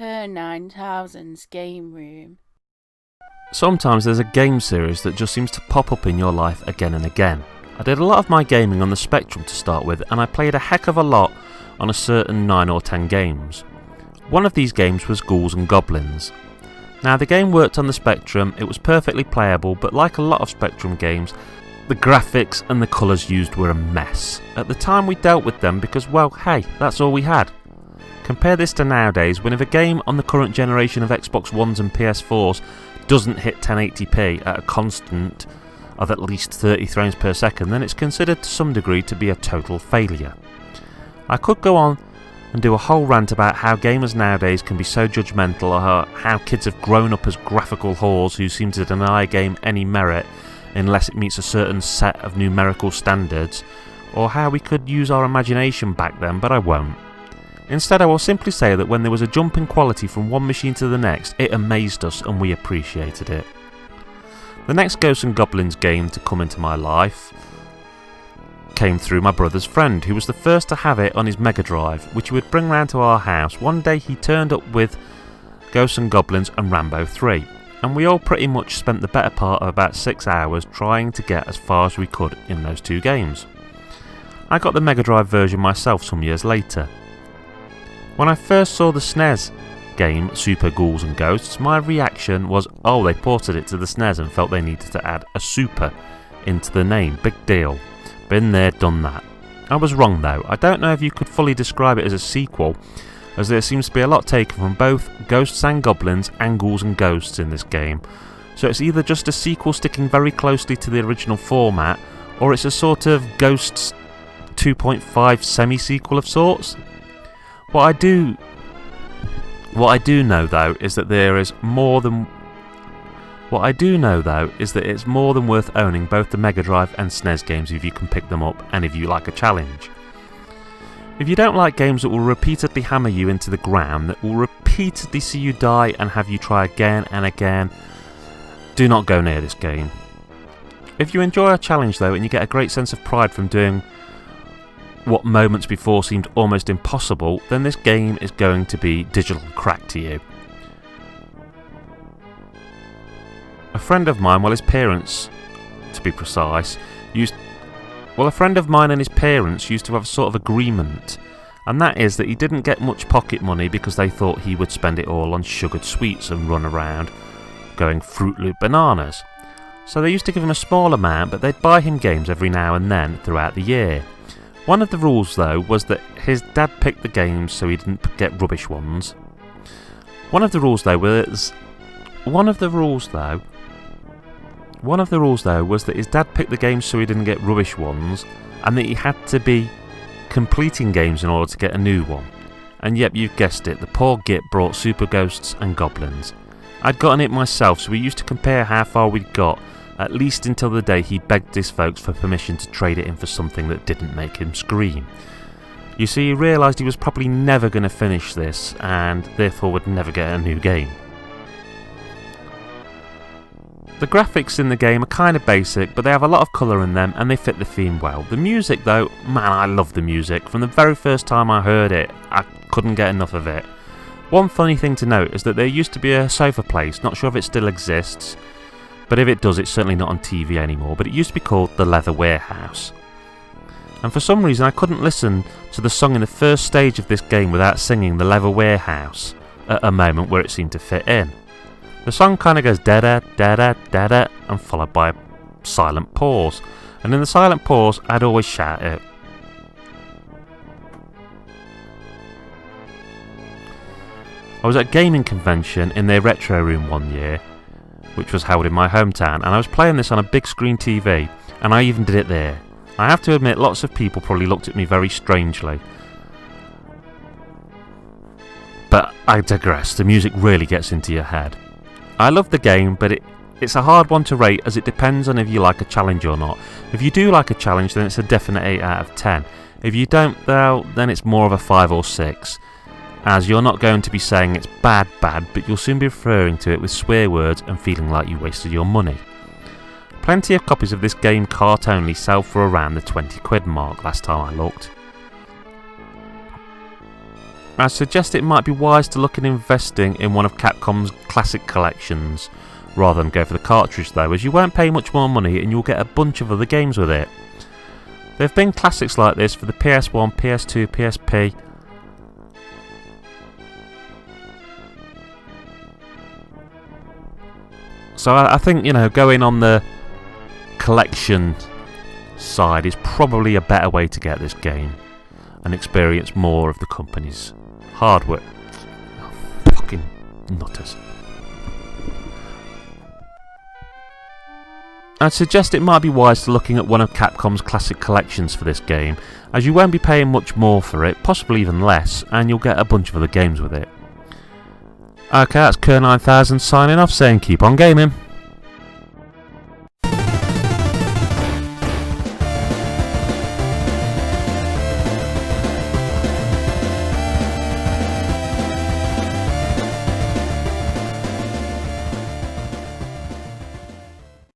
Her 9000's game room. Sometimes there's a game series that just seems to pop up in your life again and again. I did a lot of my gaming on the Spectrum to start with, and I played a heck of a lot on a certain 9 or 10 games. One of these games was Ghouls and Goblins. Now the game worked on the Spectrum, it was perfectly playable, but like a lot of Spectrum games, the graphics and the colours used were a mess. At the time we dealt with them because, well, hey, that's all we had. Compare this to nowadays, when if a game on the current generation of Xbox Ones and PS4s doesn't hit 1080p at a constant of at least 30 frames per second, then it's considered to some degree to be a total failure. I could go on and do a whole rant about how gamers nowadays can be so judgmental, or how kids have grown up as graphical whores who seem to deny a game any merit unless it meets a certain set of numerical standards, or how we could use our imagination back then, but I won't. Instead, I will simply say that when there was a jump in quality from one machine to the next, it amazed us and we appreciated it. The next Ghosts and Goblins game to come into my life came through my brother's friend, who was the first to have it on his Mega Drive, which he would bring round to our house. One day he turned up with Ghosts and Goblins and Rambo 3, and we all pretty much spent the better part of about 6 hours trying to get as far as we could in those two games. I got the Mega Drive version myself some years later. When I first saw the SNES game Super Ghouls and Ghosts, my reaction was, oh, they ported it to the SNES and felt they needed to add a super into the name. Big deal. Been there, done that. I was wrong though. I don't know if you could fully describe it as a sequel, as there seems to be a lot taken from both Ghosts and Goblins and Ghouls and Ghosts in this game. So it's either just a sequel sticking very closely to the original format, or it's a sort of Ghosts 2.5 semi-sequel of sorts. What I do know though is that it's more than worth owning both the Mega Drive and SNES games if you can pick them up and if you like a challenge. If you don't like games that will repeatedly hammer you into the ground, that will repeatedly see you die and have you try again and again, do not go near this game. If you enjoy a challenge though, and you get a great sense of pride from doing what moments before seemed almost impossible, then this game is going to be digital crack to you. A friend of mine, his parents and his parents used to have a sort of agreement, and that is that he didn't get much pocket money because they thought he would spend it all on sugared sweets and run around going Fruit Loop bananas. So they used to give him a small amount, but they'd buy him games every now and then throughout the year. One of the rules though was that his dad picked the games so he didn't get rubbish ones. One of the rules though was that his dad picked the games so he didn't get rubbish ones, and that he had to be completing games in order to get a new one. And yep, you've guessed it, the poor git brought Super Ghosts and Goblins. I'd gotten it myself, so we used to compare how far we'd got, at least until the day he begged his folks for permission to trade it in for something that didn't make him scream. You see, he realised he was probably never going to finish this, and therefore would never get a new game. The graphics in the game are kind of basic, but they have a lot of colour in them and they fit the theme well. The music though, man, I love the music. From the very first time I heard it, I couldn't get enough of it. One funny thing to note is that there used to be a sofa place, not sure if it still exists, but if it does, it's certainly not on TV anymore, but it used to be called the Leather Warehouse. And for some reason I couldn't listen to the song in the first stage of this game without singing the Leather Warehouse at a moment where it seemed to fit in. The song kind of goes da-da, da-da, da-da, and followed by a silent pause. And in the silent pause, I'd always shout it. I was at a gaming convention in their retro room one year, which was held in my hometown, and I was playing this on a big screen TV, and I even did it there. I have to admit, lots of people probably looked at me very strangely. But I digress, the music really gets into your head. I love the game, but it's a hard one to rate as it depends on if you like a challenge or not. If you do like a challenge, then it's a definite 8 out of 10. If you don't though, then it's more of a 5 or 6. As you're not going to be saying it's bad, but you'll soon be referring to it with swear words and feeling like you wasted your money. Plenty of copies of this game cart only sell for around the £20 mark last time I looked. I suggest it might be wise to look at investing in one of Capcom's classic collections, rather than go for the cartridge though, as you won't pay much more money and you'll get a bunch of other games with it. There have been classics like this for the PS1, PS2, PSP. So I think, you know, going on the collection side is probably a better way to get this game and experience more of the company's hardware. Oh, fucking nutters. I'd suggest it might be wise to looking at one of Capcom's classic collections for this game, as you won't be paying much more for it, possibly even less, and you'll get a bunch of other games with it. Okay, that's Kerr9000 signing off saying keep on gaming.